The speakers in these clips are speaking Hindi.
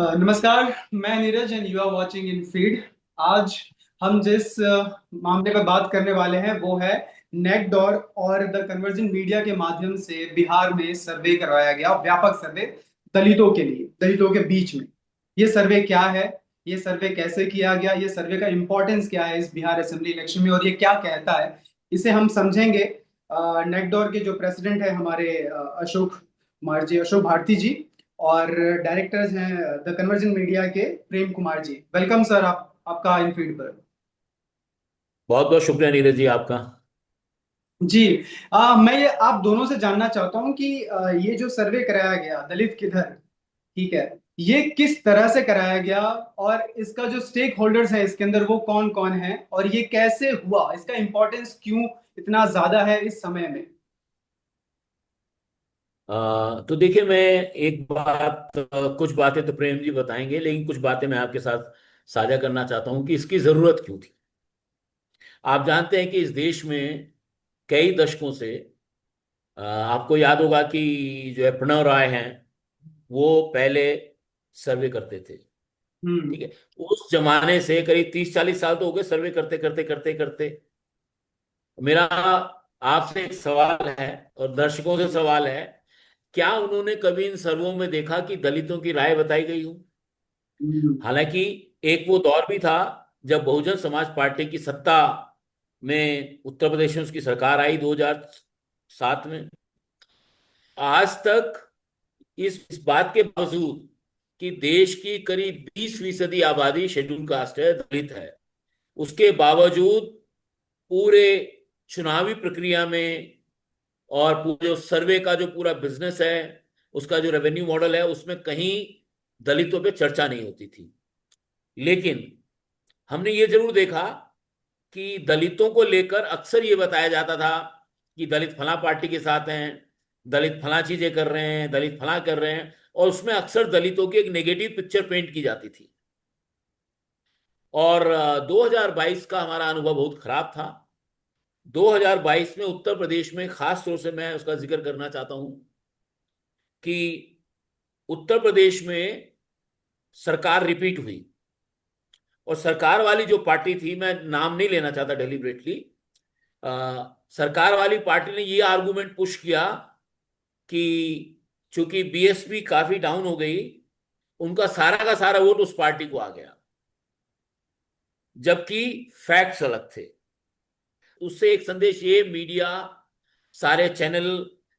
नमस्कार। मैं Neeraj and you are watching in feed. आज हम जिस मामले पर बात करने वाले हैं वो है नेटडॉर और द कन्वर्जन मीडिया के माध्यम से बिहार में सर्वे करवाया गया, व्यापक सर्वे दलितों के लिए, दलितों के बीच में। ये सर्वे क्या है, ये सर्वे कैसे किया गया, ये सर्वे का इंपॉर्टेंस क्या है इस बिहार असेंबली इलेक्शन में और ये क्या कहता है, इसे हम समझेंगे। नेटडॉर के जो प्रेसिडेंट है हमारे अशोक कुमार जी, अशोक भारती जी, और डायरेक्टर्स हैं द कन्वर्जन मीडिया के प्रेम कुमार जी। वेलकम सर, आपका इन फीड पर। बहुत बहुत शुक्रिया नीरज जी आपका। जी। मैं ये आप दोनों से जानना चाहता हूँ कि ये जो सर्वे कराया गया दलित किधर, ठीक है, ये किस तरह से कराया गया और इसका जो स्टेक होल्डर्स है इसके अंदर वो कौन कौन है और ये कैसे हुआ, इसका इंपॉर्टेंस क्यों इतना ज्यादा है इस समय में। तो देखिए, मैं एक बात, कुछ बातें तो प्रेम जी बताएंगे, लेकिन कुछ बातें मैं आपके साथ साझा करना चाहता हूं कि इसकी जरूरत क्यों थी। आप जानते हैं कि इस देश में कई दशकों से, आपको याद होगा कि जो है प्रणव राय हैं, वो पहले सर्वे करते थे। हम्म। ठीक है। उस जमाने से करीब 30-40 साल तो हो गए सर्वे करते करते करते करते। मेरा आपसे एक सवाल है और दर्शकों से सवाल है, क्या उन्होंने कभी इन सर्वों में देखा कि दलितों की राय बताई गई हो? हम्म। हालांकि एक वो दौर भी था जब बहुजन समाज पार्टी की सत्ता में उत्तर प्रदेश में उसकी सरकार आई 2007 में। आज तक इस बात के बावजूद कि देश की करीब 20% आबादी शेड्यूल कास्ट है, दलित है, उसके बावजूद पूरे चुनावी प्रक्रिया में और पूरे जो सर्वे का जो पूरा बिजनेस है, उसका जो रेवेन्यू मॉडल है, उसमें कहीं दलितों पे चर्चा नहीं होती थी। लेकिन हमने ये जरूर देखा कि दलितों को लेकर अक्सर ये बताया जाता था कि दलित फला पार्टी के साथ हैं, दलित फला चीजें कर रहे हैं, दलित फला कर रहे हैं, और उसमें अक्सर दलितों की एक नेगेटिव पिक्चर पेंट की जाती थी। और 2022 का हमारा अनुभव बहुत खराब था। 2022 में उत्तर प्रदेश में खास तौर से मैं उसका जिक्र करना चाहता हूं कि उत्तर प्रदेश में सरकार रिपीट हुई। और सरकार वाली जो पार्टी थी, मैं नाम नहीं लेना चाहता डेलिबरेटली, सरकार वाली पार्टी ने ये आर्गुमेंट पुश किया कि चूंकि बीएसपी काफी डाउन हो गई, उनका सारा का सारा वोट उस पार्टी को आ गया, जबकि फैक्ट्स अलग थे। उससे एक संदेश ये मीडिया, सारे चैनल,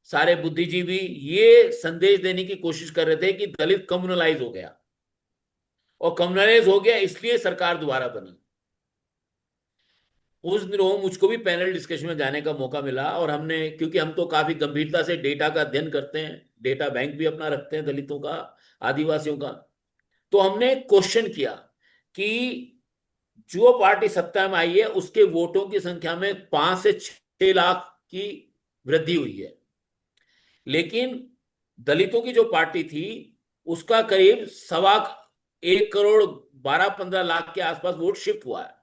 सारे बुद्धिजीवी ये संदेश देने की कोशिश कर रहे थे कि दलित कम्युनलाइज हो गया, और कम्युनलाइज हो गया इसलिए सरकार दोबारा बनी। उस दिनों मुझको भी पैनल डिस्कशन में जाने का मौका मिला, और हमने, क्योंकि हम तो काफी गंभीरता से डेटा का अध्ययन करते हैं, डेटा बैंक भी अपना रखते हैं दलितों का, आदिवासियों का, तो हमने क्वेश्चन किया कि जो पार्टी सत्ता में आई है उसके वोटों की संख्या में 5 से 6 लाख की वृद्धि हुई है, लेकिन दलितों की जो पार्टी थी उसका करीब 1.25 करोड़ 12-15 लाख के आसपास वोट शिफ्ट हुआ है।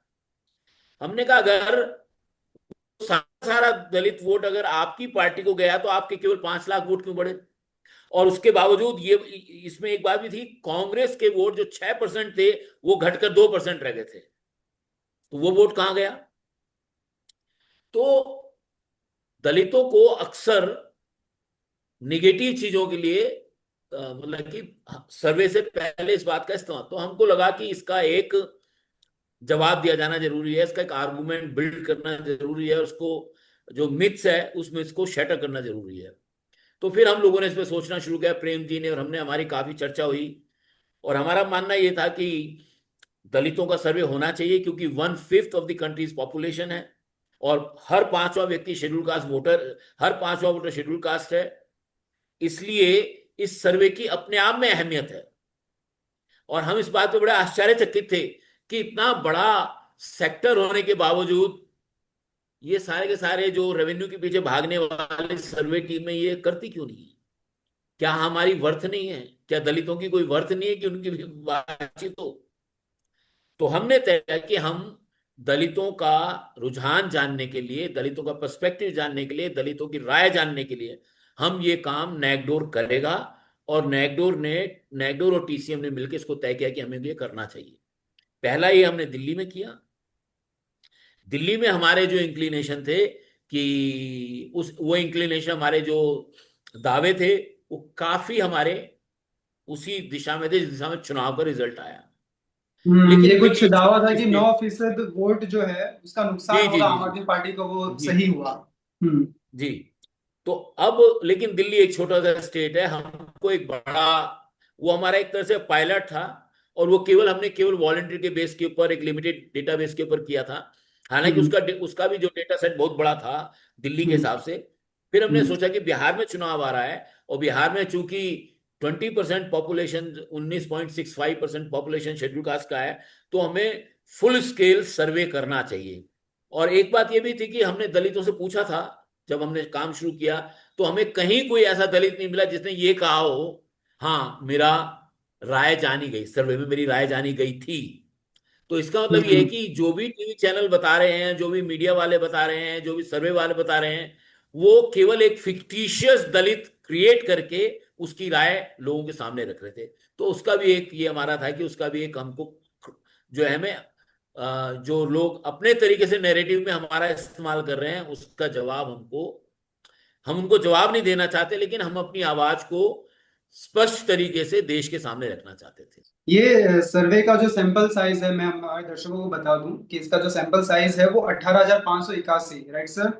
हमने कहा अगर सारा दलित वोट अगर आपकी पार्टी को गया तो आपके केवल 5 लाख वोट क्यों बढ़े? और उसके बावजूद ये, इसमें एक बात भी थी, कांग्रेस के वोट जो 6% थे वो घटकर 2% रह गए थे, तो वो वोट कहां गया? तो दलितों को अक्सर निगेटिव चीजों के लिए, मतलब कि सर्वे से पहले इस बात का इस्तेमाल, तो हमको लगा कि इसका एक जवाब दिया जाना जरूरी है, इसका एक आर्गुमेंट बिल्ड करना जरूरी है, उसको जो मिथ्स है उस मिथ्स को शटर करना जरूरी है। तो फिर हम लोगों ने इस पर सोचना शुरू किया, प्रेम जी ने और हमने, हमारी काफी चर्चा हुई, और हमारा मानना यह था कि दलितों का सर्वे होना चाहिए, क्योंकि 1/5 ऑफ द कंट्रीज पॉपुलेशन है, और हर पांचवा व्यक्ति शेड्यूल कास्ट वोटर, हर पांचवा वोटर शेड्यूल कास्ट है। इसलिए इस सर्वे की अपने आप में अहमियत है। और हम इस बात पे बड़े आश्चर्यचकित थे कि इतना बड़ा सेक्टर होने के बावजूद ये सारे के सारे जो रेवेन्यू के पीछे भागने वाले सर्वे टीमें ये करती क्यों नहीं है? क्या हमारी वर्थ नहीं है? क्या दलितों की कोई वर्थ नहीं है कि उनकी भी बातचीत हो? तो हमने तय किया कि हम दलितों का रुझान जानने के लिए, दलितों का पर्सपेक्टिव जानने के लिए, दलितों की राय जानने के लिए हम ये काम नैकडोर करेगा। और नेगडोर और टीसीएम ने मिलकर इसको तय किया कि हमें ये करना चाहिए। पहला ये हमने दिल्ली में किया। दिल्ली में हमारे जो इंक्लिनेशन थे कि उस वो इंक्लिनेशन, हमारे जो दावे थे वो काफी हमारे उसी दिशा में थे जिस दिशा में चुनाव का रिजल्ट आया। ये लेकिन कुछ दिल्ली एक दावा था छोटी कि स्टेट। 9% वोट जो है उसका नुकसान जी जी होगा जी आम जी आदमी पार्टी को, वो जी सही हुआ। हम्म। जी। तो अब लेकिन दिल्ली एक छोटा सा स्टेट है, हमको एक बड़ा, वो हमारा एक तरह से पायलट था। और वो हमने केवल वॉलंटियर के बेस के ऊपर, एक लिमिटेड डेटाबेस के ऊपर किया था। हालांकि हम्म। उसका उसका भी जो डेटा सेट बहुत बड़ा था दिल्ली के हम्म। हिसाब से। फिर हमने हम्म। सोचा कि बिहार में चुनाव आ रहा है, और बिहार में चूंकि 20% पॉपुलेशन, 19.65% पॉपुलेशन शेड्यूल कास्ट का है, तो हमें फुल स्केल सर्वे करना चाहिए। और एक बात ये भी थी कि हमने दलितों से पूछा था जब हमने काम शुरू किया, तो हमें कहीं कोई ऐसा दलित नहीं मिला जिसने ये कहा हो हाँ मेरा राय जानी गई, सर्वे में मेरी राय जानी गई थी। तो इसका मतलब ये है हम्म। कि जो भी टीवी चैनल बता रहे हैं, जो भी मीडिया वाले बता रहे हैं, जो भी सर्वे वाले बता रहे हैं, वो केवल एक फिक्टिशियस दलित क्रिएट करके उसकी राय लोगों के सामने रख रहे थे। तो उसका भी एक ये हमारा था कि उसका भी एक हमको जो है, हमें जो लोग अपने तरीके से नैरेटिव में हमारा इस्तेमाल कर रहे हैं उसका जवाब हम उनको जवाब नहीं देना चाहते, लेकिन हम अपनी आवाज को स्पष्ट तरीके से देश के सामने रखना चाहते थे। ये सर्वे का जो सैंपल साइज है, मैं हमारे दर्शकों को बता दूं कि इसका जो सैंपल साइज है वो 18,581, राइट सर?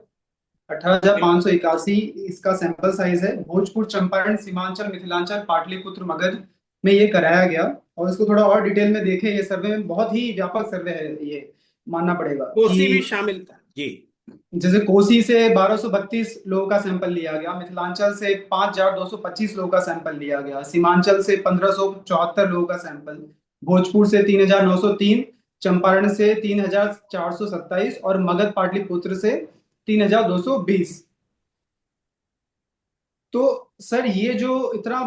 18,581 इसका सैंपल साइज है। भोजपुर, चंपारण, सीमांचल, मिथिलांचल, पाटलिपुत्र, मगध में ये कराया गया। और इसको थोड़ा और डिटेल में देखें, ये सर्वे में बहुत ही व्यापक सर्वे है ये, मानना पड़ेगा कोसी भी कि शामिल था जी। जैसे कोसी से 1232 लोगों का सैंपल लिया गया, मिथिलांचल से 5,225 लोगों का सैंपल लिया गया, सीमांचल से 1,574 लोगों का सैंपल, भोजपुर से 3,903, चंपारण से 3,427 और मगध पाटलिपुत्र से 3,220। तो सर ये जो इतना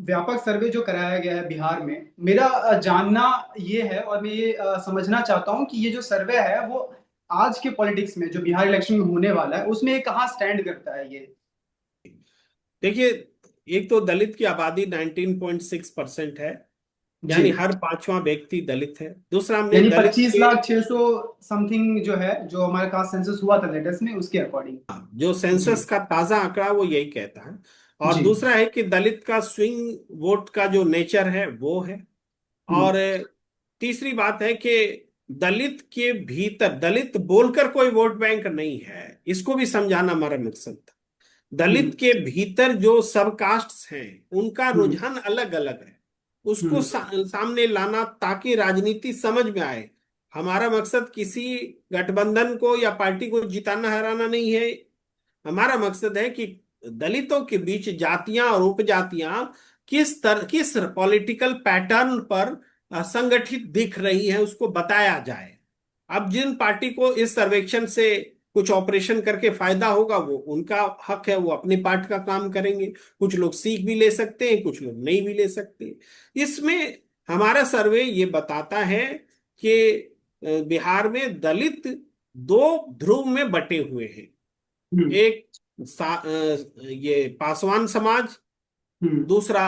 व्यापक सर्वे जो कराया गया है बिहार में, मेरा जानना ये है और मैं ये समझना चाहता हूँ कि ये जो सर्वे है वो आज के पॉलिटिक्स में जो बिहार इलेक्शन में होने वाला है उसमें ये कहाँ स्टैंड करता है ये? देखिए, एक तो दलित की आबादी 19.6% है, जी। यानी हर पांचवा व्यक्ति दलित है। दूसरा, हमने यानी दलित पच्चीस के लाख छह सौ समथिंग जो है, जो हमारे पास सेंसस हुआ था लेटेस्ट में, उसके अकॉर्डिंग। जो जी। सेंसस का ताजा आंकड़ा वो यही कहता है। और जी। दूसरा है कि दलित का स्विंग वोट का जो नेचर है वो है। हम्म। और तीसरी बात है कि दलित के भीतर दलित बोलकर कोई वोट बैंक नहीं है, इसको भी समझाना हमारा मकसद था। हम्म। दलित के भीतर जो सब कास्ट्स हैं उनका हम्म। रुझान अलग अलग है, उसको हम्म। सामने लाना ताकि राजनीति समझ में आए। हमारा मकसद किसी गठबंधन को या पार्टी को जिताना हराना नहीं है। हमारा मकसद है कि दलितों के बीच जातियां और उपजातियां किस पॉलिटिकल पैटर्न पर संगठित दिख रही है उसको बताया जाए। अब जिन पार्टी को इस सर्वेक्षण से कुछ ऑपरेशन करके फायदा होगा वो उनका हक है, वो अपनी पार्ट का काम करेंगे। कुछ लोग सीख भी ले सकते हैं, कुछ लोग नहीं भी ले सकते। इसमें हमारा सर्वे ये बताता है कि बिहार में दलित दो ध्रुव में बटे हुए हैं। हम्म। एक ये पासवान समाज, हम्म। दूसरा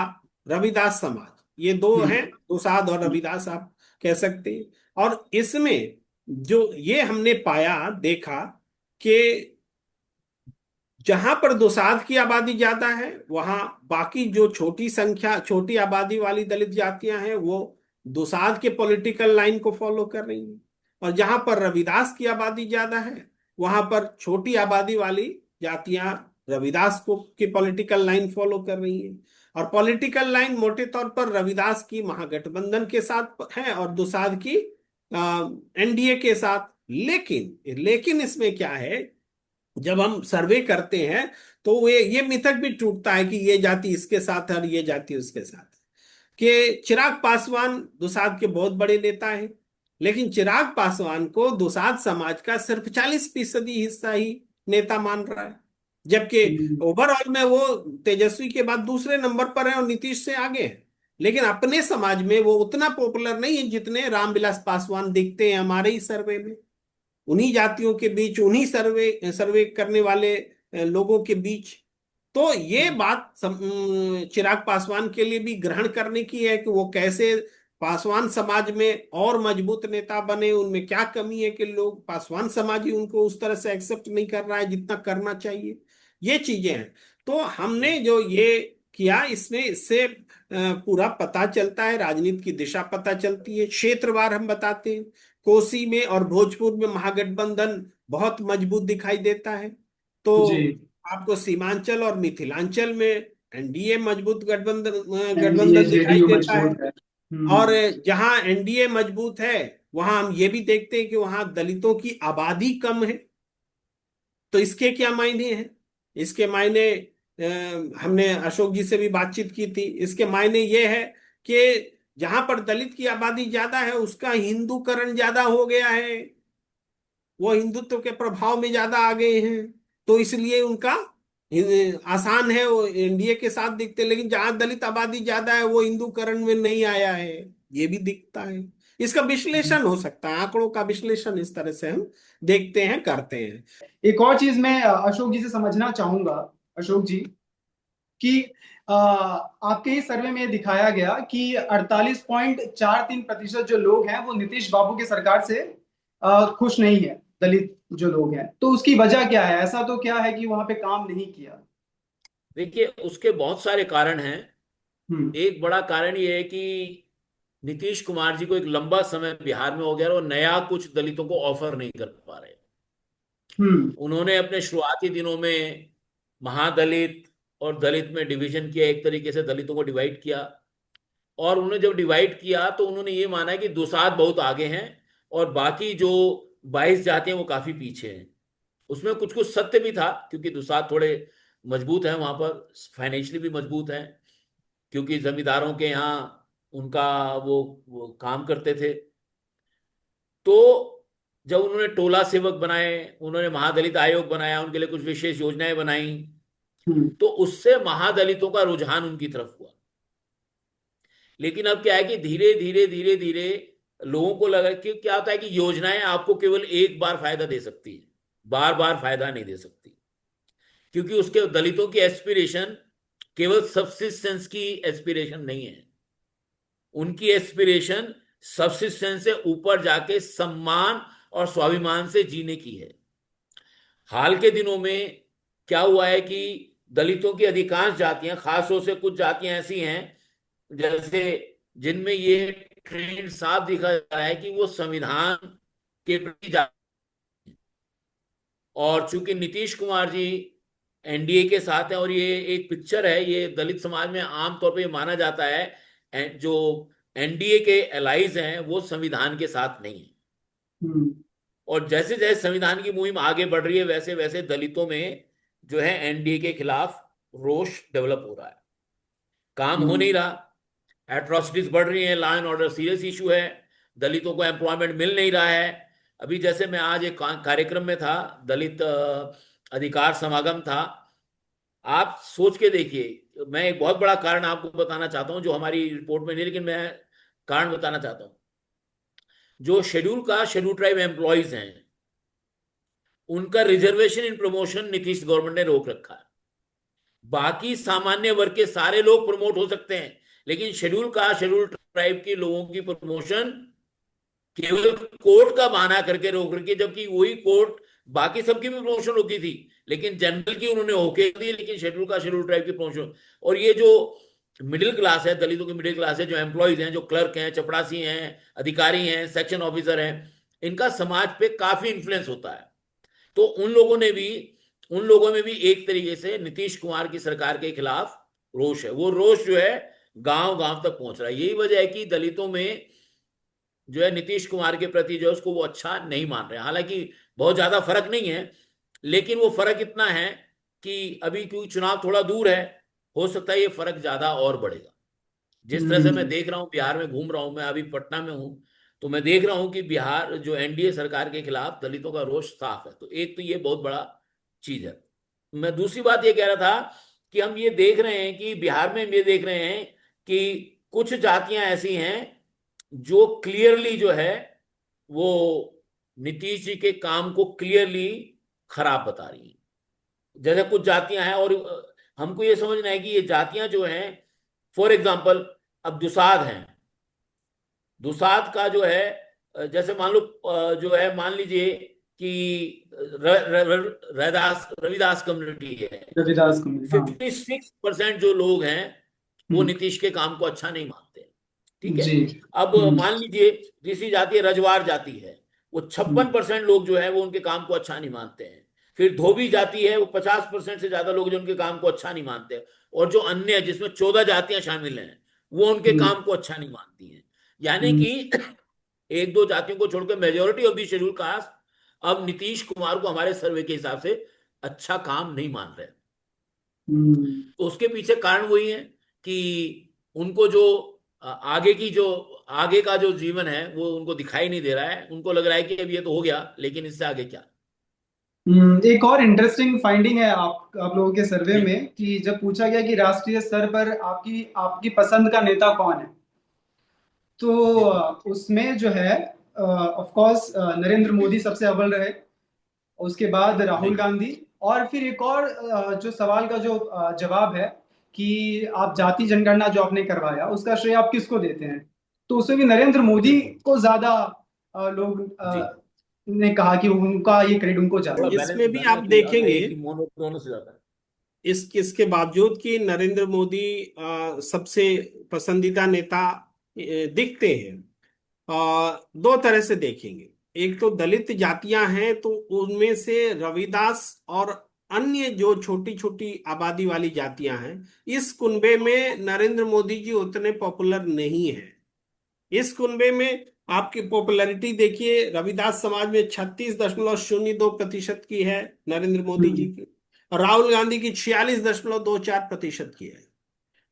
रविदास समाज। ये दो हम्म। हैं, दुसाध और रविदास आप कह सकते हैं। और इसमें जो ये हमने पाया देखा कि जहां पर दुसाध की आबादी ज्यादा है वहां बाकी जो छोटी आबादी वाली दलित जातियां हैं वो दुसाध के पॉलिटिकल लाइन को फॉलो कर रही हैं। और जहां पर रविदास की आबादी ज्यादा है वहां पर छोटी आबादी वाली जातियां रविदास को की पॉलिटिकल लाइन फॉलो कर रही हैं। और पॉलिटिकल लाइन मोटे तौर पर रविदास की महागठबंधन के साथ है और दुसाध की एनडीए के साथ। लेकिन इसमें क्या है, जब हम सर्वे करते हैं तो ये मिथक भी टूटता है कि ये जाति इसके साथ है और ये जाति उसके साथ है। कि चिराग पासवान दुसाध के बहुत बड़े नेता हैं, लेकिन चिराग पासवान को दुसाध समाज का सिर्फ 40% हिस्सा ही नेता मान रहा है, जबकि हम्म। ओवरऑल में वो तेजस्वी के बाद दूसरे नंबर पर है और नीतीश से आगे है। लेकिन अपने समाज में वो उतना पॉपुलर नहीं है जितने रामविलास पासवान दिखते हैं हमारे ही सर्वे में। उन्हीं जातियों के बीच, उन्हीं सर्वे सर्वे करने वाले लोगों के बीच। तो ये बात चिराग पासवान के लिए भी ग्रहण करने की है कि वो कैसे पासवान समाज में और मजबूत नेता बने, उनमें क्या कमी है कि लोग पासवान समाज ही उनको उस तरह से एक्सेप्ट नहीं कर रहा है जितना करना चाहिए। ये चीजें हैं। तो हमने जो ये किया, इसमें इससे पूरा पता चलता है, राजनीति की दिशा पता चलती है, क्षेत्रवार हम बताते हैं। कोसी में और भोजपुर में महागठबंधन बहुत मजबूत दिखाई देता है। तो जी। आपको सीमांचल और मिथिलांचल में एनडीए मजबूत गठबंधन एनडीए गठबंधन दिखाई जेडीयू देता है। मजबूत है। और जहां एनडीए मजबूत है वहां हम ये भी देखते हैं कि वहां दलितों की आबादी कम है। तो इसके क्या मायने हैं? इसके मायने हमने अशोक जी से भी बातचीत की थी। इसके मायने ये है कि जहां पर दलित की आबादी ज्यादा है उसका हिंदूकरण ज्यादा हो गया है, वो हिंदुत्व के प्रभाव में ज्यादा आ गए हैं। तो इसलिए उनका आसान है, वो एनडीए के साथ दिखते, लेकिन जहां दलित आबादी ज्यादा है वो हिंदूकरण में नहीं आया है, ये भी दिखता है। इसका विश्लेषण हो सकता है, आंकड़ों का विश्लेषण इस तरह से हम देखते हैं, करते हैं। एक और चीज मैं अशोक जी से समझना चाहूंगा, अशोक जी, कि आपके इस सर्वे में दिखाया गया कि 48.43% जो लोग हैं वो नीतीश बाबू की सरकार से खुश नहीं है, दलित जो लोग हैं। तो उसकी वजह क्या है? ऐसा तो क्या है कि वहां पे काम नहीं किया? देखिए, उसके बहुत सारे कारण हैं। हम्म। एक बड़ा कारण ये है कि नीतीश कुमार जी को एक लंबा समय बिहार में हो गया और नया कुछ दलितों को ऑफर नहीं कर पा रहे। हम्म। उन्होंने अपने शुरुआती दिनों में महादलित और दलित में डिवीजन किया, एक तरीके से दलितों को डिवाइड किया। और उन्होंने जब डिवाइड किया तो उन्होंने ये माना कि दुसाध बहुत आगे हैं और बाकी जो 22 जाति हैं वो काफी पीछे हैं। उसमें कुछ कुछ सत्य भी था, क्योंकि दुसाध थोड़े मजबूत हैं वहां पर, फाइनेंशियली भी मजबूत हैं, क्योंकि जमींदारों के यहाँ उनका वो काम करते थे। तो जब उन्होंने टोला सेवक बनाए, उन्होंने महादलित आयोग बनाया, उनके लिए कुछ विशेष योजनाएं बनाई, हम्म। तो उससे महादलितों का रुझान उनकी तरफ हुआ। लेकिन अब क्या है कि धीरे धीरे धीरे धीरे लोगों को लगा कि क्या होता है कि योजनाएं आपको केवल एक बार फायदा दे सकती है, बार बार फायदा नहीं दे सकती। क्योंकि उसके दलितों की एस्पिरेशन केवल सबसिस्टेंस की एस्पिरेशन नहीं है, उनकी एस्पिरेशन सबसिस्टेंस से ऊपर जाके सम्मान और स्वाभिमान से जीने की है। हाल के दिनों में क्या हुआ है कि दलितों की अधिकांश जातियां, खासतौर से कुछ जातियां ऐसी हैं जैसे जिनमें ये ट्रेंड साफ दिखा जा रहा है कि वो संविधान के प्रति और चूंकि नीतीश कुमार जी एनडीए के साथ हैं, और ये एक पिक्चर है, ये दलित समाज में आमतौर पे ये माना जाता है जो एनडीए के एलाइज हैं वो संविधान के साथ नहीं है। हम्म। और जैसे जैसे संविधान की मुहिम आगे बढ़ रही है वैसे वैसे दलितों में जो है एनडीए के खिलाफ रोष डेवलप हो रहा है, काम हो नहीं हम्म। रहा, एट्रोसिटीज बढ़ रही हैं, law and order serious issue है, दलितों को एम्प्लॉयमेंट मिल नहीं रहा है। अभी जैसे मैं आज एक कार्यक्रम में था, दलित अधिकार समागम था। आप सोच के देखिए, मैं एक बहुत बड़ा कारण आपको बताना चाहता हूं जो हमारी रिपोर्ट में नहीं, लेकिन मैं कारण बताना चाहता हूं। जो शेड्यूल ट्राइब एम्प्लॉयज हैं उनका reservation in promotion Nitish government ने रोक रखा है। बाकी सामान्य वर्ग के सारे लोग प्रमोट हो सकते हैं, लेकिन शेड्यूल ट्राइब के लोगों की प्रमोशन केवल कोर्ट का बहाना करके रोक रखी है, जबकि वही कोर्ट बाकी सबकी भी प्रमोशन होती थी, लेकिन जनरल की उन्होंने होके दी, लेकिन शेड्यूल ट्राइब की प्रमोशन। और ये जो मिडिल क्लास है, दलितों की मिडिल क्लास है, जो एम्प्लॉयज हैं, जो क्लर्क हैं, चपरासी हैं, अधिकारी हैं, सेक्शन ऑफिसर हैं, इनका समाज पे काफी इंफ्लुएंस होता है। तो उन लोगों में भी एक तरीके से नीतीश कुमार की सरकार के खिलाफ रोष है। वो रोष जो है गांव गांव तक पहुंच रहा है। यही वजह है कि दलितों में जो है नीतीश कुमार के प्रति जो है उसको वो अच्छा नहीं मान रहे। हालांकि बहुत ज्यादा फर्क नहीं है, लेकिन वो फर्क इतना है कि अभी क्योंकि चुनाव थोड़ा दूर है, हो सकता है ये फर्क ज्यादा और बढ़ेगा। जिस तरह से मैं हम्म। देख रहा हूं, बिहार में घूम रहा हूं, मैं अभी पटना में हूं, तो मैं देख रहा हूं कि बिहार जो एनडीए सरकार के खिलाफ दलितों का रोष साफ है। तो एक तो ये बहुत बड़ा चीज है। मैं दूसरी बात ये कह रहा था कि हम ये देख रहे हैं कि बिहार में ये देख रहे हैं कि कुछ जातियां ऐसी हैं जो क्लियरली जो है वो नीतीश जी के काम को क्लियरली खराब बता रही हैं। जैसे कुछ जातियां हैं, और हमको ये समझना है कि ये जातियां जो हैं, फॉर एग्जाम्पल अब दुसाध हैं, दुसाध का जो है जैसे मान लो जो है, मान लीजिए कि रविदास रविदास कम्युनिटी है, रविदास को, हाँ। 56% जो लोग हैं वो हम्म, नीतीश के काम को अच्छा नहीं मानते। ठीक है। जी। अब मान लीजिए तीसरी जाति है, रजवार जाति है, वो हम्म, 56% लोग जो है वो उनके काम को अच्छा नहीं मानते हैं। फिर धोबी जाति है, वो 50% से ज्यादा लोग जो उनके काम को अच्छा नहीं मानते हैं। और जो अन्य है, जिसमें 14 जातियां शामिल हैं, वो उनके हम्म, काम को अच्छा नहीं मानती हैं। यानी हम्म, कि एक दो जातियों को छोड़कर majority of the schedule caste अब नीतीश कुमार को हमारे सर्वे के हिसाब से अच्छा काम नहीं मान रहे। हम्म। तो उसके पीछे कारण वही है कि उनको जो आगे का जो जीवन है वो उनको दिखाई नहीं दे रहा है। उनको लग रहा है कि अब ये तो हो गया, लेकिन इससे आगे क्या। एक और इंटरेस्टिंग फाइंडिंग है आप लोगों के सर्वे जी में, कि जब पूछा गया कि राष्ट्रीय स्तर पर आपकी आपकी पसंद का नेता कौन है, तो जी उसमें जो है ऑफ कोर्स नरेंद्र मोदी सबसे अव्वल रहे, उसके बाद जी। राहुल गांधी, और फिर एक और जो सवाल का जो जवाब है कि आप जाति जनगणना जो आपने करवाया उसका श्रेय आप किसको देते हैं, तो उसमें भी नरेंद्र मोदी बिल्कुल। को ज्यादा लोग जी। ने कहा कि उनका ये क्रेडिट उनको थोड़ा जाता है। बैलेंस इसमें भी होता है ना आप कि अगर देखेंगे एक ही मोनोक्रोनस हो जाता है। इसके बावजूद कि नरेंद्र मोदी सबसे पसंदीदा नेता दिखते हैं, दो तरह से देखेंगे। एक तो दलित जातियां हैं, तो उनमें से रविदास और अन्य जो छोटी छोटी आबादी वाली जातियां हैं, इस कुनबे में नरेंद्र मोदी जी उतने पॉपुलर नहीं है। इस कुनबे में आपकी पॉपुलैरिटी देखिए, रविदास समाज में 36.02% की है नरेंद्र मोदी जी हम्म, की, और राहुल गांधी की 46.24% की है।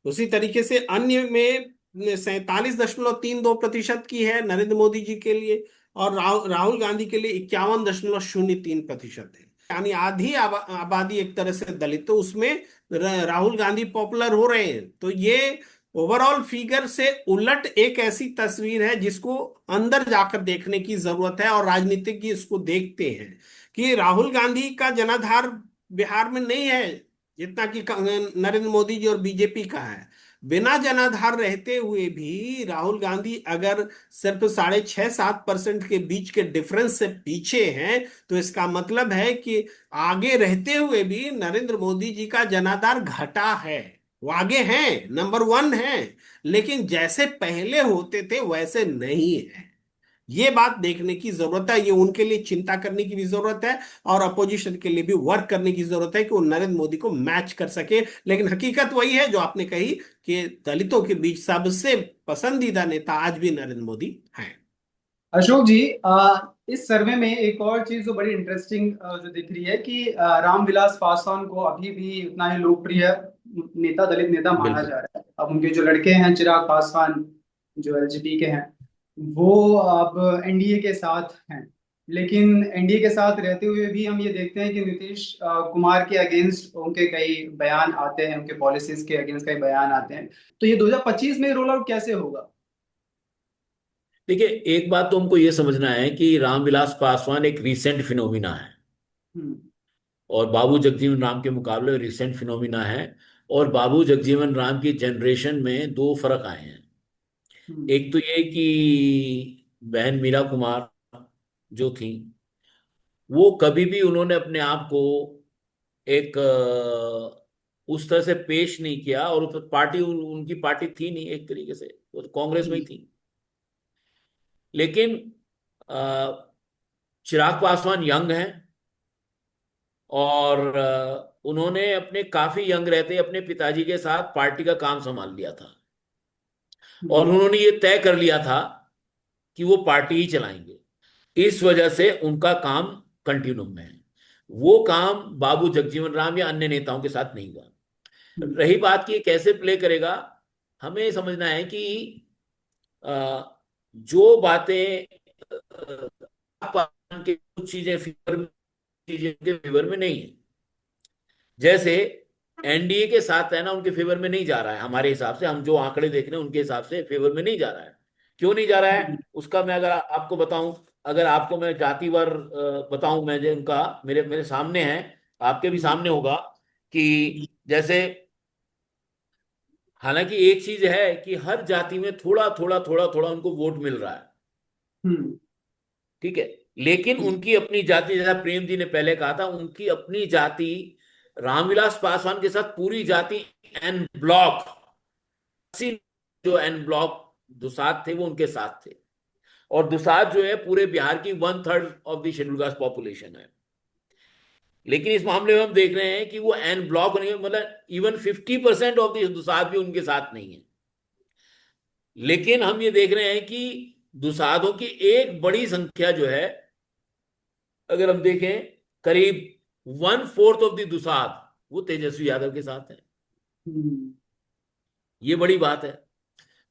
उसी तरीके से अन्य में 47.32% की है नरेंद्र मोदी जी के लिए, और राहुल गांधी के लिए 51.03% है। यानी आधी आबादी एक तरह से दलित, तो उसमें राहुल गांधी पॉपुलर हो रहे हैं। तो ये ओवरऑल फिगर से उलट एक ऐसी तस्वीर है जिसको अंदर जाकर देखने की जरूरत है, और राजनीतिज्ञ इसको देखते हैं कि राहुल गांधी का जनाधार बिहार में नहीं है जितना कि नरेंद्र मोदी जी और बीजेपी का है। बिना जनाधार रहते हुए भी राहुल गांधी अगर सिर्फ 6.5-7% के बीच के डिफरेंस से पीछे हैं, तो इसका मतलब है कि आगे रहते हुए भी नरेंद्र मोदी जी का जनाधार घटा है। वो आगे हैं, नंबर वन है, लेकिन जैसे पहले होते थे वैसे नहीं है। ये बात देखने की जरूरत है, ये उनके लिए चिंता करने की भी जरूरत है, और अपोजिशन के लिए भी वर्क करने की जरूरत है कि वो नरेंद्र मोदी को मैच कर सके। लेकिन हकीकत वही है जो आपने कही कि दलितों के बीच सबसे पसंदीदा नेता आज भी नरेंद्र मोदी हैं। अशोक जी, इस सर्वे में एक और चीज जो बड़ी इंटरेस्टिंग जो दिख रही है कि रामविलास पासवान को अभी भी उतना ही लोकप्रिय नेता, दलित नेता माना बिल्कुल। जा रहा है। अब उनके जो लड़के हैं चिराग पासवान, जो एलजेपी के हैं, वो अब एनडीए के साथ हैं। लेकिन एनडीए के साथ रहते हुए भी हम ये देखते हैं कि नीतीश कुमार के अगेंस्ट उनके कई बयान आते हैं, उनके पॉलिसीज के अगेंस्ट कई बयान आते हैं। तो ये 2025 में रोल आउट कैसे होगा? देखिए, एक बात तो हमको ये समझना है कि रामविलास पासवान एक रिसेंट फिनोमिना है, हम्म, और बाबू जगजीवन राम के मुकाबले रिसेंट फिनोमिना है। और बाबू जगजीवन राम की जनरेशन में दो फर्क आए हैं। हम्म, एक तो ये कि बहन मीरा कुमार जो थी, वो कभी भी उन्होंने अपने आप को एक उस तरह से पेश नहीं किया। और पार्टी उनकी पार्टी थी नहीं, एक तरीके से वो तो कांग्रेस में ही हम्म, थी। लेकिन अ, चिराग पासवान यंग हैं, और उन्होंने अपने काफी यंग रहते अपने पिताजी के साथ पार्टी का काम संभाल लिया था। और हम्म, उन्होंने ये तय कर लिया था कि वो पार्टी ही चलाएंगे। इस वजह से उनका काम कंटिन्यू में है। वो काम बाबू जगजीवन राम या अन्य नेताओं के साथ नहीं हुआ। हम्म, रही बात कि ये कैसे प्ले करेगा, हमें समझना है कि जो बातें के कुछ चीजें फेवर में, चीजें के फेवर में नहीं है। जैसे एनडीए के साथ है ना, उनके फेवर में नहीं जा रहा है। हमारे हिसाब से, हम जो आंकड़े देख रहे हैं उनके हिसाब से फेवर में नहीं जा रहा है। क्यों नहीं जा रहा हम्म, है उसका मैं अगर आपको बताऊं, अगर आपको मैं जातिवार बताऊं, मैं जो उनका मेरे मेरे सामने है, आपके भी हम्म, सामने होगा कि जैसे, हालांकि एक चीज है कि हर जाति में थोड़ा थोड़ा थोड़ा थोड़ा उनको वोट मिल रहा है, हम्म। ठीक है, लेकिन उनकी अपनी जाति, जैसा प्रेम जी ने पहले कहा था, उनकी अपनी जाति रामविलास पासवान के साथ पूरी जाति एन ब्लॉक, जो एन ब्लॉक दुसाध थे वो उनके साथ थे। और दुसाध जो है पूरे बिहार की 1/3 of the schedule caste population है। लेकिन इस मामले में हम देख रहे हैं कि वो एन ब्लॉक नहीं है, मतलब इवन 50% ऑफ द दुसाध भी उनके साथ नहीं है। लेकिन हम ये देख रहे हैं कि दुसाधों की एक बड़ी संख्या जो है, अगर हम देखें, करीब 1/4 ऑफ द दुसाध वो तेजस्वी यादव के साथ है। हम्म। ये बड़ी बात है।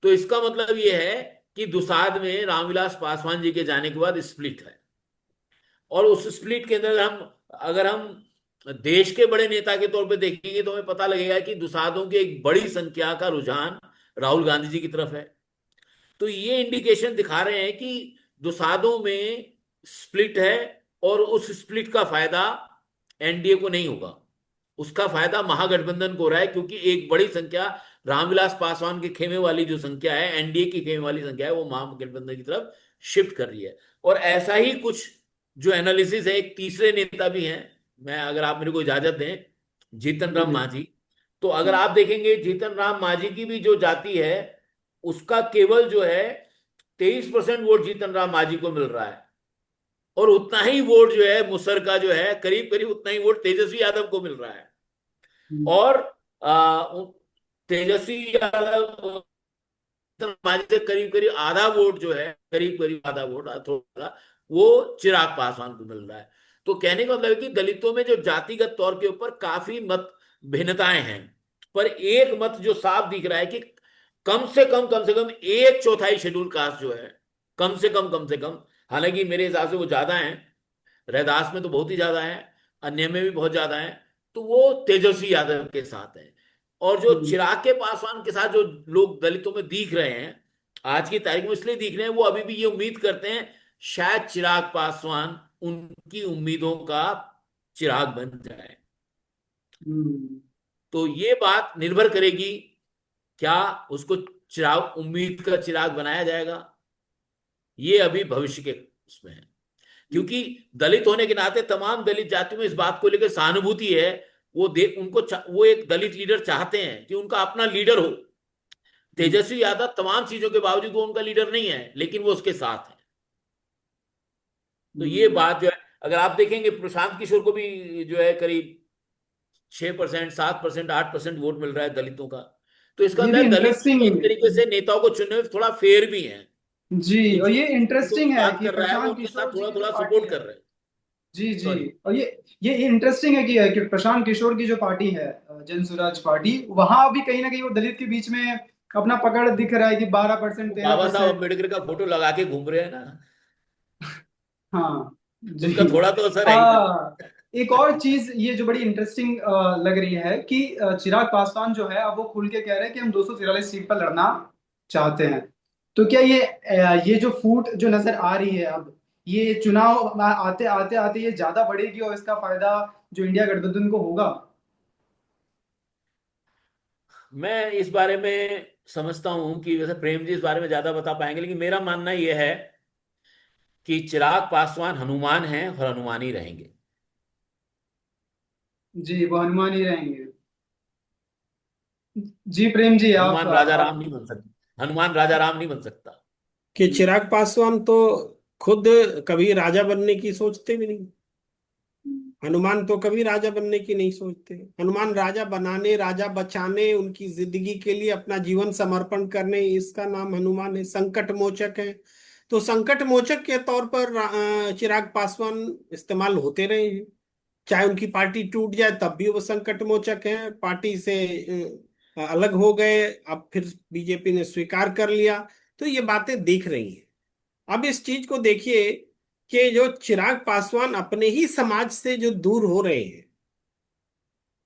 तो इसका मतलब ये है कि दुसाध में रामविलास पासवान जी के जाने के बाद स्प्लिट है। और उस स्प्लिट के अंदर अगर हम देश के बड़े नेता के तौर पे देखेंगे तो हमें पता लगेगा कि दुसाधों की एक बड़ी संख्या का रुझान राहुल गांधी जी की तरफ है। तो ये इंडिकेशन दिखा रहे हैं कि दुसाधों में स्प्लिट है, और उस स्प्लिट का फायदा एनडीए को नहीं होगा, उसका फायदा महागठबंधन को हो रहा है, क्योंकि एक बड़ी संख्या रामविलास पासवान के खेमे वाली जो संख्या है, एनडीए की खेमे वाली संख्या है, वो महागठबंधन की तरफ शिफ्ट कर रही है। और ऐसा ही कुछ जो एनालिसिस है, एक तीसरे नेता भी हैं, मैं, अगर आप मेरे को इजाजत दें, जीतन राम जी। मांझी। तो अगर आप देखेंगे जीतन राम मांझी की भी जो जाति है, उसका केवल जो है 23% वोट जीतन राम मांझी को मिल रहा है। और उतना ही वोट जो है मुसर का जो है, करीब करीब उतना ही वोट तेजस्वी यादव को मिल रहा है। हम्म। और तेजस्वी यादव मांझी से करीब करीब आधा वोट जो है, करीब करीब आधा वोट, थोड़ा, वो चिराग पासवान को मिल रहा है। तो कहने का मतलब है कि दलितों में जो जातिगत तौर के ऊपर काफी मत भिन्नताएं हैं, पर एक मत जो साफ दिख रहा है कि कम से कम 1/4 शेड्यूल कास्ट जो है, कम से कम, हालांकि मेरे हिसाब से वो ज्यादा है, रैदास में तो बहुत ही ज्यादा है, अन्य में भी बहुत ज्यादा है, तो वो तेजस्वी यादव के साथ है। और जो हम्म। चिराग के पासवान के साथ जो लोग दलितों में दिख रहे हैं आज की तारीख में, इसलिए दिख रहे हैं, वो अभी भी ये उम्मीद करते हैं शायद चिराग पासवान उनकी उम्मीदों का चिराग बन जाए। हम्म। तो ये बात निर्भर करेगी, क्या उसको चिराग, उम्मीद का चिराग बनाया जाएगा, ये अभी भविष्य के उसमें है। क्योंकि दलित होने के नाते तमाम दलित जातियों में इस बात को लेकर सहानुभूति है। वो दे उनको वो एक दलित लीडर चाहते हैं कि उनका अपना लीडर हो। हम्म। तेजस्वी यादव तमाम चीजों के बावजूद वो उनका लीडर नहीं है, लेकिन वो उसके साथ है। तो ये हम्म। बात जो है, अगर आप देखेंगे प्रशांत किशोर को भी जो है करीब 6%, 7%, 8% वोट मिल रहा है दलितों का। तो इसका ये मतलब भी है दलित इंटरेस्टिंग। एक तरीके से नेताओं को चुनने में थोड़ा फेयर भी है, जी, कि और जो ये उनको इंटरेस्टिंग है बात कि कर रहा है वो प्रशांत उनके साथ किशोर जी थोड़ा की जो थोड़ा पार्टी सपोर्ट है। कर रहे हैं। जी जी। सॉरी। और ये इंटरेस्टिंग है कि प्रशांत किशोर की जो पार्टी है, जन स्वराज पार्टी, वहां भी कहीं ना कहीं वो दलित के बीच में अपना पकड़ दिख रहा है कि 12% वो तेरह बाबा साहब परसेंट अम्बेडकर का फोटो लगा के घूम रहे हैं ना, हाँ उसका जी। थोड़ा तो असर है ही ना। आ, एक और चीज ये जो बड़ी इंटरेस्टिंग लग रही है कि चिराग पासवान जो है अब वो खुल के कह रहे हैं कि हम 243 सीट पर लड़ना चाहते हैं। तो क्या ये जो फूट जो नजर आ रही है अब, ये चुनाव आते आते आते ये ज्यादा बढ़ेगी और इसका फायदा जो इंडिया गठबंधन को होगा? मैं इस बारे में समझता हूं कि वैसे प्रेम जी इस बारे में ज्यादा बता पाएंगे, लेकिन मेरा मानना यह है कि चिराग पासवान हनुमान हैं और हनुमान ही रहेंगे। जी, वो हनुमान ही रहेंगे। जी प्रेम जी, हनुमान राजा राम आप नहीं बन सकता, हनुमान राजा राम नहीं बन सकता। कि चिराग पासवान तो खुद कभी राजा बनने की सोचते भी नहीं। हनुमान तो कभी राजा बनने की नहीं सोचते। हनुमान राजा बनाने, राजा बचाने, उनकी जिंदगी के लिए अपना जीवन समर्पण करने, इसका नाम हनुमान है। संकट मोचक है। तो संकट मोचक के तौर पर चिराग पासवान इस्तेमाल होते रहे हैं। चाहे उनकी पार्टी टूट जाए तब भी वो संकट मोचक है। पार्टी से अलग हो गए, अब फिर बीजेपी ने स्वीकार कर लिया। तो ये बातें दिख रही हैं। अब इस चीज को देखिए कि जो चिराग पासवान अपने ही समाज से जो दूर हो रहे हैं,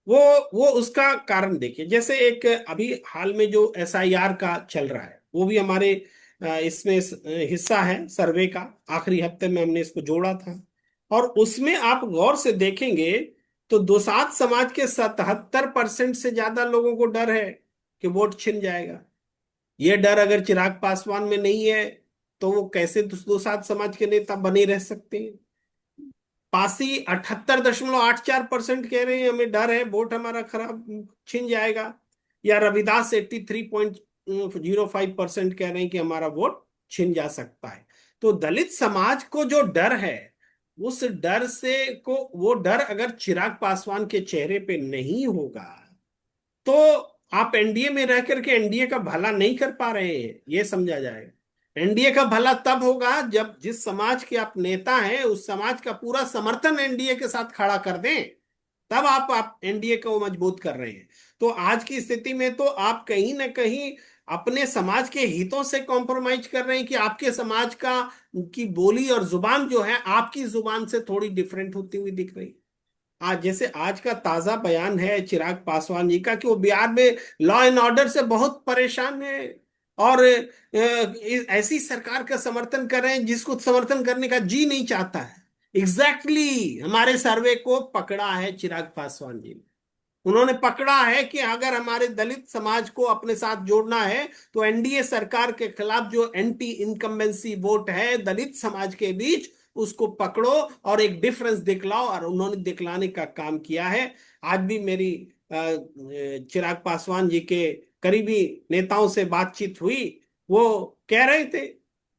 वो वो उसका कारण देखिए। जैसे एक अभी हाल में जो एसआईआर का चल रहा है, वो भी हमारे इसमें हिस्सा है सर्वे का। आखिरी हफ्ते में हमने इसको जोड़ा था। और उसमें आप गौर से देखेंगे तो दोसांझ समाज के 77% से ज्यादा लोगों को डर है कि वोट छिन जाएगा। ये डर अगर चिराग पासवान में नहीं है तो वो कैसे दोसांझ समाज के नेता बने रह सकते हैं। पासी 78.84% कह रहे हैं हमें डर है वोट हमारा खराब छिन जाएगा। या रविदास 83.05% कह रहे हैं कि हमारा वोट छिन जा सकता है। तो दलित समाज को जो डर है, उस डर से को वो डर अगर चिराग पासवान के चेहरे पे नहीं होगा तो आप एनडीए में रह करके एनडीए का भला नहीं कर पा रहे हैं, ये समझा जाएगा। एनडीए का भला तब होगा जब जिस समाज के आप नेता हैं उस समाज का पूरा समर्थन एनडीए के साथ खड़ा कर दें, तब आप एनडीए को मजबूत कर रहे हैं। तो आज की स्थिति में तो आप कहीं ना कहीं अपने समाज के हितों से कॉम्प्रोमाइज कर रहे हैं कि आपके समाज का की बोली और जुबान जो है आपकी जुबान से थोड़ी डिफरेंट होती हुई दिख रही है। आज जैसे आज का ताजा बयान है चिराग पासवान जी का कि वो बिहार में लॉ एंड ऑर्डर से बहुत परेशान है और ऐसी सरकार का समर्थन कर रहे हैं जिसको समर्थन करने का जी नहीं चाहता है। एग्जैक्टली exactly, हमारे सर्वे को पकड़ा है चिराग पासवान जी ने। उन्होंने पकड़ा है कि अगर हमारे दलित समाज को अपने साथ जोड़ना है तो एनडीए सरकार के खिलाफ जो एंटी इनकम्बेंसी वोट है दलित समाज के बीच, उसको पकड़ो और एक डिफरेंस दिखलाओ। और उन्होंने दिखलाने का काम किया है। आज भी मेरी चिराग पासवान जी के करीबी नेताओं से बातचीत हुई, वो कह रहे थे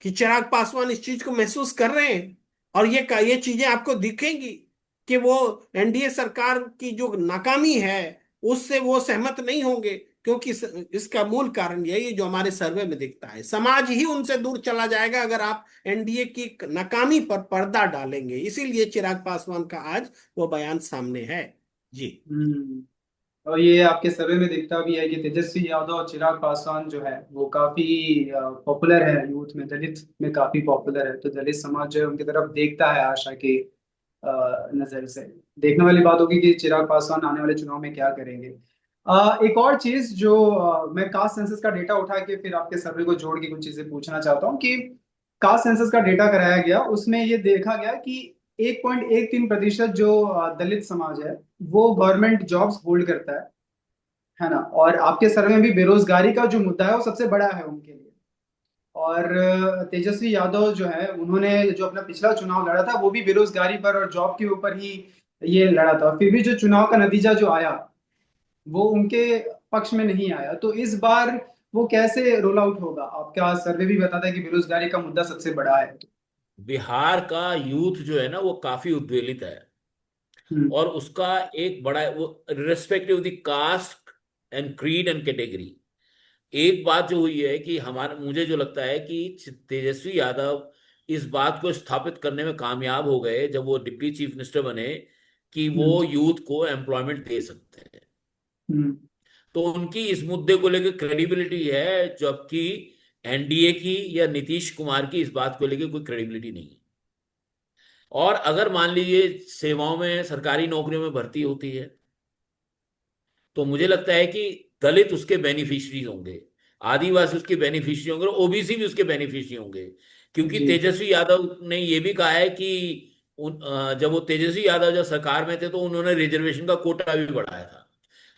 कि चिराग पासवान इस चीज को महसूस कर रहे हैं और ये चीजें आपको दिखेंगी कि वो एनडीए सरकार की जो नाकामी है उससे वो सहमत नहीं होंगे, क्योंकि इसका मूल कारण यही है जो हमारे सर्वे में दिखता है। समाज ही उनसे दूर चला जाएगा अगर आप एनडीए की नाकामी पर पर्दा डालेंगे। इसीलिए चिराग पासवान का आज वो बयान सामने है। जी। हम्म। और ये आपके सर्वे में दिखता भी है कि तेजस्वी यादव और चिराग पासवान जो है वो काफी पॉपुलर है यूथ में, दलित में काफी पॉपुलर है। तो दलित समाज जो है उनकी तरफ देखता है आशा की नजर से। देखने वाली बात होगी कि चिराग पासवान आने वाले चुनाव में क्या करेंगे। एक और चीज जो मैं कास्ट सेंसस का डेटा उठा के फिर आपके सर्वे को जोड़ के कुछ चीजें पूछना चाहता हूँ कि कास्ट सेंसस का डेटा कराया गया, उसमें ये देखा गया कि 1.13% जो दलित समाज है वो गवर्नमेंट जॉब्स होल्ड करता है ना। और आपके सर्वे में भी बेरोजगारी का जो मुद्दा है वो सबसे बड़ा है उनके लिए। और तेजस्वी यादव जो है उन्होंने जो अपना पिछला चुनाव लड़ा था वो भी बेरोजगारी पर और जॉब के ऊपर ही ये लड़ा था। फिर भी जो चुनाव का नतीजा जो आया वो उनके पक्ष में नहीं आया। तो इस बार वो कैसे रोल आउट होगा? आपका सर्वे भी बताता है कि बेरोजगारी का मुद्दा सबसे बड़ा है। बिहार का यूथ जो है ना वो काफी उद्वेलित है। हम्म। और उसका एक बड़ा वो respective the caste and creed and category, एक बात जो हुई है कि हमारा मुझे जो लगता है कि तेजस्वी यादव इस बात को स्थापित करने में कामयाब हो गए जब वो डिप्टी चीफ मिनिस्टर बने कि हम्म। वो यूथ को एम्प्लॉयमेंट दे सकते हैं। हम्म। तो उनकी इस मुद्दे को लेकर क्रेडिबिलिटी है, जबकि एनडीए की या नीतीश कुमार की इस बात को लेकर कोई क्रेडिबिलिटी नहीं है। और अगर मान लीजिए सेवाओं में सरकारी नौकरियों में भर्ती होती है तो मुझे लगता है कि दलित उसके बेनिफिशियरी होंगे, आदिवासी उसके बेनिफिशियरी होंगे और ओबीसी भी उसके बेनिफिशियरी होंगे। क्योंकि जी। तेजस्वी यादव ने यह भी कहा है कि जब वो तेजस्वी यादव जब सरकार में थे तो उन्होंने रिजर्वेशन का कोटा भी बढ़ाया था।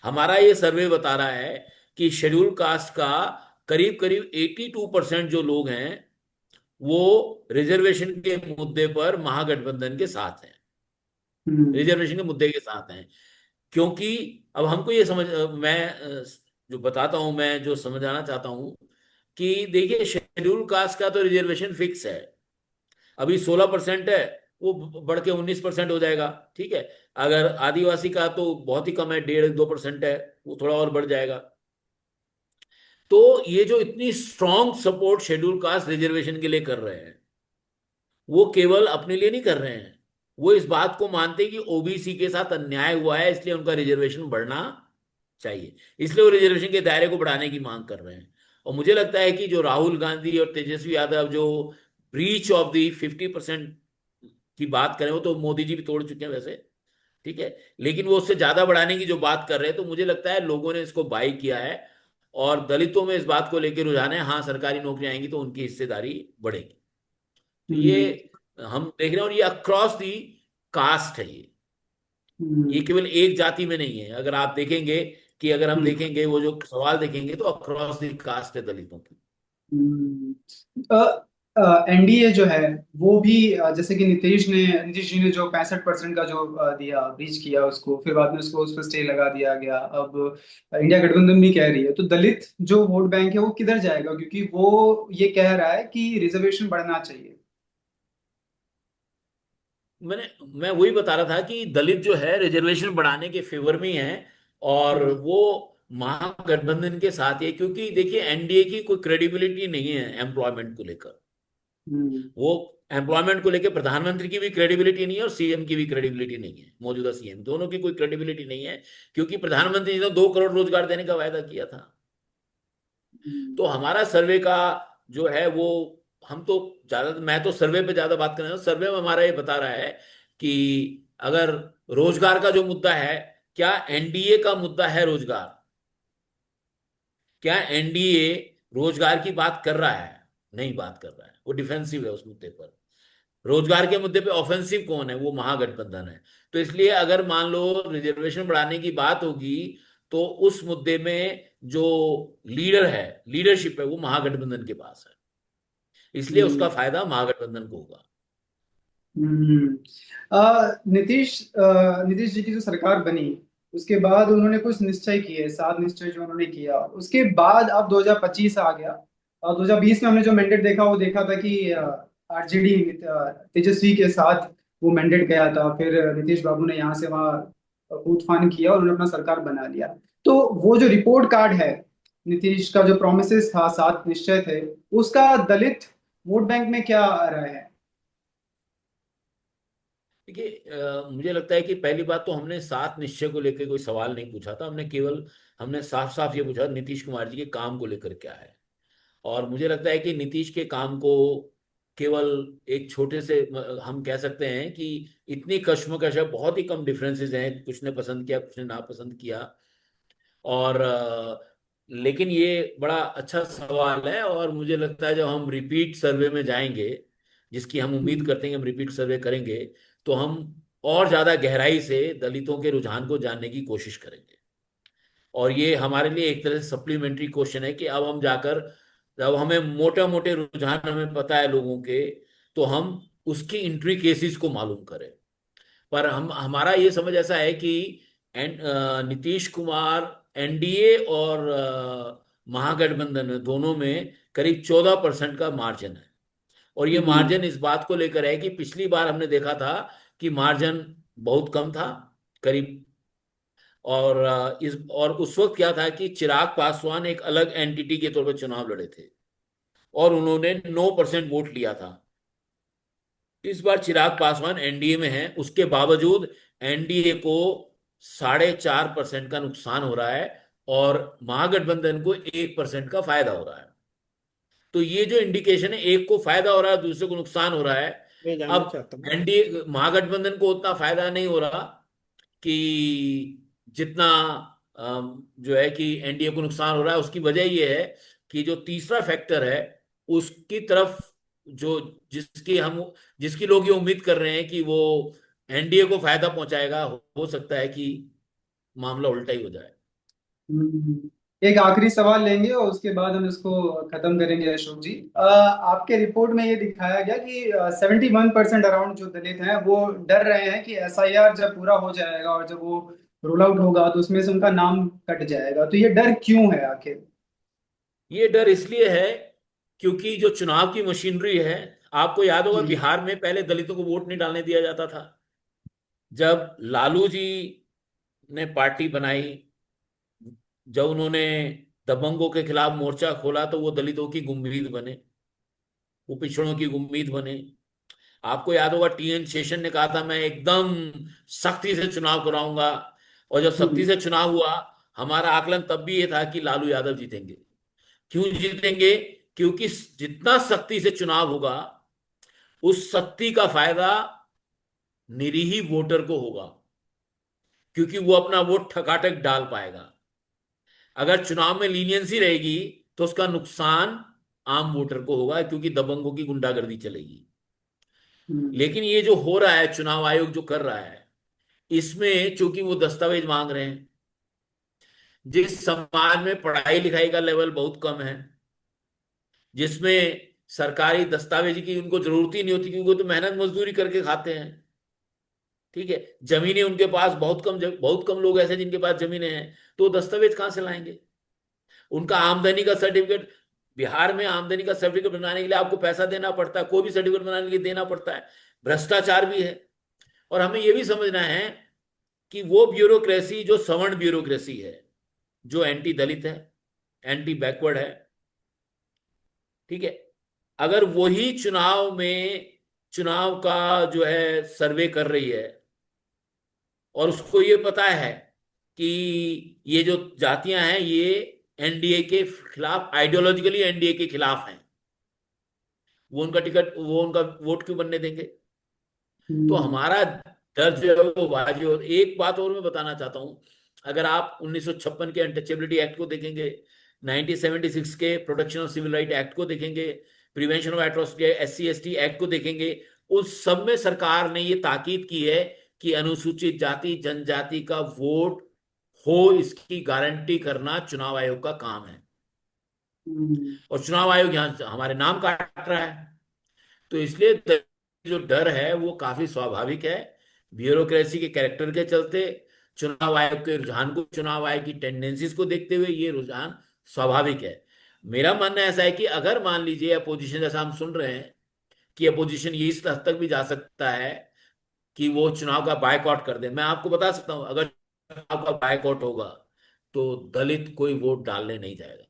हमारा ये सर्वे बता रहा है कि शेड्यूल कास्ट का करीब करीब 82% जो लोग हैं वो रिजर्वेशन के मुद्दे पर महागठबंधन के साथ हैं, हम्म। रिजर्वेशन के मुद्दे के साथ हैं। क्योंकि अब हमको ये समझ मैं जो बताता हूं, मैं जो समझाना चाहता हूं कि देखिए शेड्यूल कास्ट का तो रिजर्वेशन फिक्स है, अभी 16% है, वो बढ़ के 19% हो जाएगा। ठीक है। अगर आदिवासी का तो बहुत ही कम है, 1.5-2% है, वो थोड़ा और बढ़ जाएगा। तो ये जो इतनी strong support schedule caste reservation के लिए कर रहे हैं वो केवल अपने लिए नहीं कर रहे हैं, वो इस बात को मानते हैं कि ओबीसी के साथ अन्याय हुआ है इसलिए उनका रिजर्वेशन बढ़ना चाहिए, इसलिए वो रिजर्वेशन के दायरे को बढ़ाने की मांग कर रहे हैं। और मुझे लगता है कि जो राहुल गांधी और तेजस्वी यादव जो ब्रीच ऑफ द 50% की बात करें, वो तो मोदी जी भी तोड़ चुके हैं वैसे। ठीक है। लेकिन वो उससे ज्यादा बढ़ाने की जो बात कर रहे हैं, तो मुझे लगता है लोगों ने इसको बाई किया है और दलितों में इस बात को लेकर रुझान है, हाँ सरकारी नौकरी आएंगी तो उनकी हिस्सेदारी बढ़ेगी। तो ये हम्म। हम देख रहे हैं और ये अक्रॉस दी कास्ट है ये। ये हम्म, केवल एक जाति में नहीं है। अगर आप देखेंगे कि अगर हम हम्म, देखेंगे वो जो सवाल देखेंगे तो अक्रॉस द कास्ट है दलितों की। हम्म। एनडीए जो है वो भी जैसे कि नीतीश जी ने जो 65% का जो दिया, ब्रीच किया उसको, फिर बाद में उसको उस पर स्टे लगा दिया गया। अब इंडिया गठबंधन भी कह रही है, तो दलित जो वोट बैंक है वो किधर जाएगा, क्योंकि वो ये कह रहा है कि रिजर्वेशन बढ़ना चाहिए। मैं वही बता रहा था कि दलित जो है रिजर्वेशन बढ़ाने के फेवर में ही है, और हम्म, वो महागठबंधन के साथ ही है, क्योंकि देखिए एनडीए की कोई क्रेडिबिलिटी नहीं है एम्प्लॉयमेंट को लेकर। हम्म, वो एम्प्लॉयमेंट को लेकर प्रधानमंत्री की भी क्रेडिबिलिटी नहीं है और सीएम की भी क्रेडिबिलिटी नहीं है, मौजूदा सीएम दोनों की कोई क्रेडिबिलिटी नहीं है, क्योंकि प्रधानमंत्री ने तो 2 करोड़ रोजगार देने का वायदा किया था। हम्म, तो हमारा सर्वे का जो है वो, हम तो ज्यादा, मैं तो सर्वे पे ज्यादा बात कर रहा हूं। सर्वे में हमारा ये बता रहा है कि अगर रोजगार का जो मुद्दा है, क्या एनडीए का मुद्दा है रोजगार? क्या एनडीए रोजगार की बात कर रहा है? नहीं बात कर रहा है, वो डिफेंसिव है उस मुद्दे पर। रोजगार के मुद्दे पे ऑफेंसिव कौन है? वो महागठबंधन है। तो इसलिए अगर मान लो रिजर्वेशन बढ़ाने की बात होगी, तो उस मुद्दे में जो लीडर है, लीडरशिप है, वो महागठबंधन के पास है। इसलिए उसका हम्म, फायदा महागठबंधन को होगा। हम्म। नीतीश जी की जो सरकार बनी, उसके बाद उन्होंने कुछ निश्चय किए, 7 निश्चय जो उन्होंने किया, उसके बाद अब 2025 आ गया। और 2020 में हमने जो मैंडेट देखा वो देखा था कि आरजेडी तेजस्वी के साथ वो मैंडेट गया था, फिर नीतीश बाबू ने यहाँ से वहाँ कूदफान किया और उन्होंने अपना सरकार बना लिया। तो वो जो रिपोर्ट कार्ड है, नीतीश का जो प्रोमिस था, 7 निश्चय थे, उसका दलित वोट बैंक में क्या रहा है? देखिए, मुझे लगता है कि पहली बात तो हमने 7 निश्चय को लेकर कोई सवाल नहीं पूछा था। हमने साफ साफ ये पूछा नीतीश कुमार जी के काम को लेकर क्या है। और मुझे लगता है कि नीतीश के काम को केवल एक छोटे से हम कह सकते हैं कि इतनी कश्मकश है, बहुत ही कम डिफरेंसेस हैं, कुछ ने पसंद किया कुछ ने नापसंद किया। और लेकिन ये बड़ा अच्छा सवाल है, और मुझे लगता है जब हम रिपीट सर्वे में जाएंगे, जिसकी हम उम्मीद हम्म, करते हैं कि हम रिपीट सर्वे करेंगे, तो हम और ज्यादा गहराई से दलितों के रुझान को जानने की कोशिश करेंगे। और ये हमारे लिए एक तरह से सप्लीमेंट्री क्वेश्चन है कि अब हम जाकर, जब हमें मोटे मोटे रुझान हमें पता है लोगों के, तो हम उसकी इंट्रिकेसीज को मालूम करें। पर हम हमारा ये समझ ऐसा है कि नीतीश कुमार, एनडीए और महागठबंधन में, दोनों में करीब 14% का मार्जिन है। और ये हम्म, मार्जिन इस बात को लेकर है कि पिछली बार हमने देखा था कि मार्जिन बहुत कम था, करीब। और उस वक्त क्या था कि चिराग पासवान एक अलग एंटिटी के तौर पर चुनाव लड़े थे, और उन्होंने 9% वोट लिया था। इस बार चिराग पासवान एनडीए में है, उसके बावजूद एनडीए को 4.5% का नुकसान हो रहा है, और महागठबंधन को 1% का फायदा हो रहा है। तो ये जो इंडिकेशन है, एक को फायदा हो रहा है दूसरे को नुकसान हो रहा है। मैं जानना अब चाहता हूँ। एनडीए महागठबंधन को उतना फायदा नहीं हो रहा कि जितना जो है कि एनडीए को नुकसान हो रहा है। उसकी वजह यह है कि जो तीसरा फैक्टर है, उसकी तरफ जो जिसकी लोग ये उम्मीद कर रहे हैं कि वो एनडीए को फायदा पहुंचाएगा, हो सकता है कि मामला उल्टा ही हो जाए। हम्म। एक आखिरी सवाल लेंगे और उसके बाद हम इसको खत्म करेंगे अशोक जी। आपके रिपोर्ट में ये दिखाया गया कि 71% अराउंड जो दलित हैं वो डर रहे हैं कि एसआईआर जब पूरा हो जाएगा और जब वो रोल आउट होगा तो उसमें से उनका नाम कट जाएगा। तो ये डर क्यों है आखिर? ये डर इसलिए है क्योंकि जो चुनाव की मशीनरी है, आपको याद होगा हम्म, बिहार में पहले दलितों को वोट नहीं डालने दिया जाता था। जब लालू जी ने पार्टी बनाई, जब उन्होंने दबंगों के खिलाफ मोर्चा खोला, तो वो दलितों की उम्मीद बने, वो पिछड़ों की उम्मीद बने। आपको याद होगा टीएन शेषन ने कहा था मैं एकदम सख्ती से चुनाव कराऊंगा, और जब सख्ती हम्म, से चुनाव हुआ, हमारा आकलन तब भी ये था कि लालू यादव जीतेंगे। क्यों जीतेंगे? क्योंकि जितना सख्ती से चुनाव होगा, उस सख्ती का फायदा निरीह वोटर को होगा, क्योंकि वो अपना वोट ठकाठक डाल पाएगा। अगर चुनाव में लीनियंसी रहेगी, तो उसका नुकसान आम वोटर को होगा, क्योंकि दबंगों की गुंडागर्दी चलेगी। हम्म, लेकिन ये जो हो रहा है, चुनाव आयोग जो कर रहा है, इसमें चूंकि वो दस्तावेज मांग रहे हैं, जिस समाज में पढ़ाई लिखाई का लेवल बहुत कम है, जिसमें सरकारी दस्तावेज की उनको जरूरत ही नहीं होती क्योंकि वो तो मेहनत मजदूरी करके खाते हैं, ठीक है, जमीनें उनके पास बहुत कम लोग ऐसे जिनके पास जमीनें हैं, तो वो दस्तावेज कहां से लाएंगे? उनका आमदनी का सर्टिफिकेट, बिहार में आमदनी का सर्टिफिकेट बनाने के लिए आपको पैसा देना पड़ता है, कोई भी सर्टिफिकेट बनाने के लिए देना पड़ता है, भ्रष्टाचार भी है। और हमें यह भी समझना है कि वो ब्यूरोक्रेसी जो सवर्ण ब्यूरोक्रेसी है, जो एंटी दलित है, एंटी बैकवर्ड है, ठीक है, अगर वही चुनाव का जो है सर्वे कर रही है और उसको ये पता है कि ये जो जातियां हैं ये एनडीए के खिलाफ, आइडियोलॉजिकली एनडीए के खिलाफ हैं, वो उनका वोट क्यों बनने देंगे? तो हमारा डर जो है वो वाजिब। और एक बात और मैं बताना चाहता हूं, अगर आप 1956 के अनटचेबिलिटी एक्ट को देखेंगे, 1976 के protection of civil right act को देखेंगे, prevention of atrocity SC/ST act को देखेंगे, उस सब में सरकार ने ये ताकीद की है कि अनुसूचित जाति जनजाति का वोट हो, इसकी गारंटी करना चुनाव आयोग का काम है। और चुनाव आयोग यहां हमारे नाम काट रहा है, तो इसलिए जो डर है वो काफी स्वाभाविक है। ब्यूरोक्रेसी के कैरेक्टर के चलते, चुनाव आयोग के रुझान को, चुनाव आयोग की टेंडेंसीज को देखते हुए ये रुझान स्वाभाविक है। मेरा मानना ऐसा है कि अगर मान लीजिए अपोजिशन, जैसा हम सुन रहे हैं कि अपोजिशन ये इस हद तक भी जा सकता है कि वो चुनाव का बायकॉट कर दे, मैं आपको बता सकता हूं अगर चुनाव का बायकॉट होगा तो दलित कोई वोट डालने नहीं जाएगा।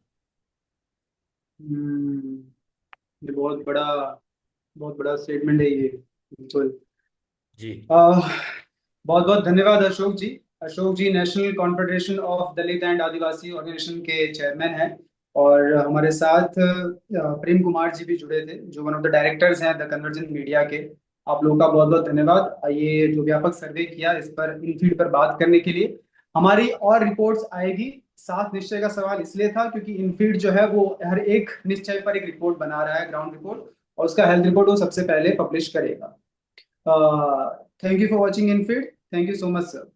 ये बहुत बड़ा स्टेटमेंट है ये, बिल्कुल। जी बहुत बहुत धन्यवाद Ashok ji. Ashok ji national confederation of Dalit and Adivasi organisation के चेयरमैन हैं, और हमारे साथ प्रेम कुमार जी भी जुड़े थे, जो वन ऑफ द डायरेक्टर्स हैं द कन्वर्जेंट मीडिया के। आप लोगों का बहुत बहुत धन्यवाद ये जो व्यापक सर्वे किया इस पर, इन फीड पर बात करने के लिए। हमारी और रिपोर्ट्स आएगी। 7 निश्चय का सवाल इसलिए था क्योंकि इनफीड जो है वो हर एक निश्चय पर एक रिपोर्ट बना रहा है, ग्राउंड रिपोर्ट, और उसका हेल्थ रिपोर्ट वो सबसे पहले पब्लिश करेगा। Thank you for watching InFeed. Thank you so much, sir.